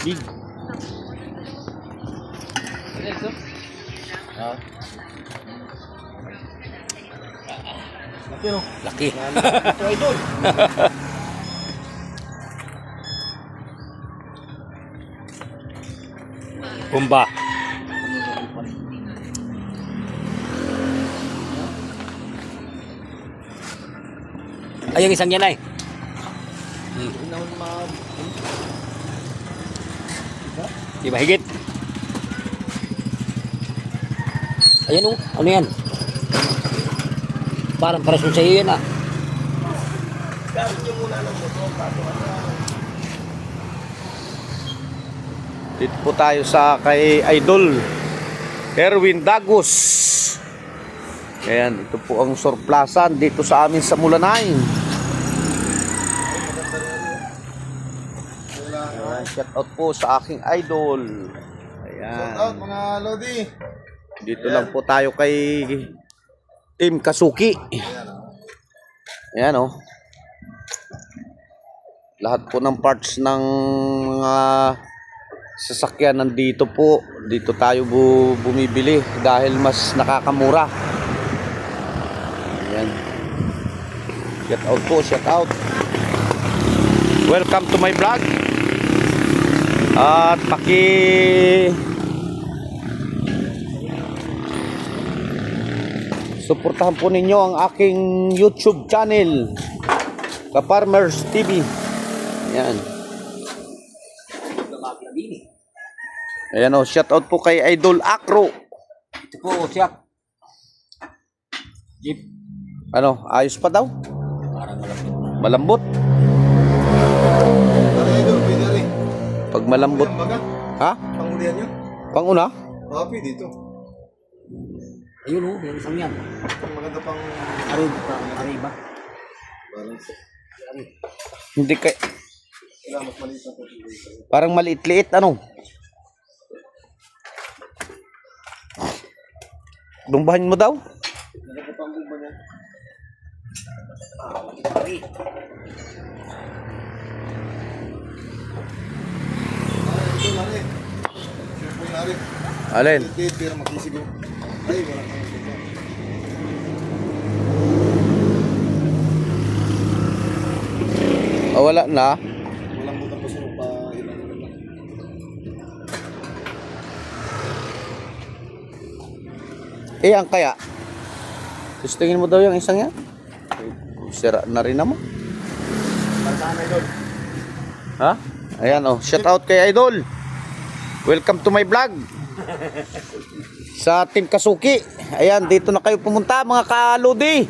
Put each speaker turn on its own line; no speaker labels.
Big. Ah. Laki no?
Laki.
Ito idol.
Bumba. Ay, yung isang yan ay. Di ba higit? Ayan o, ano yan? Parang para sa iyo yan ah.
Dito po tayo sa kay Idol Erwin Dagos. Ayan, ito po ang surplasan dito sa amin sa Mulanay. Ayan, shout out po sa aking idol. Ayan.
Shout out mga Lodi.
Dito lang po tayo kay Team Kasuki. Ayan o. Lahat po ng parts ng mga sasakyan nandito po. Dito tayo bumibili dahil mas nakakamura. Ayan. Shout out po, shout out. Welcome to my vlog. At suportahan po ninyo ang aking YouTube channel, Ka-Farmers TV. Ayan. Ayan o, shout out po kay Idol Acro.
Ito po siya. Jeep.
Ano, ayos pa daw?
Parang
Malambot.
Tara idol, pwede rin.
Pag malambot.
Bagat,
Ha?
pangulihan nyo.
Panguna?
Happy dito.
ayun o, yung isang yan.
Maganda pang
Arriba.
balance.
Hindi kay
Kailangan mas maliit na po.
parang maliit-liit ano? Dumbahin mo daw?
Maganda pang gumba niya. Ito na rin. Ito na rin.
Alin?
Ito pero makisigaw. Ay, wala kang gumba.
Oh, wala na.
Walang butang pa siya pa ilan na.
Eh, ang kaya? Gustingin mo daw yung isang yan? Sira na rin naman.
Saan idol?
Ha? Ayan oh, shout out kay Idol. Welcome to my vlog. Sa Team Kasuki. Ayan, dito na kayo pumunta mga kaludi.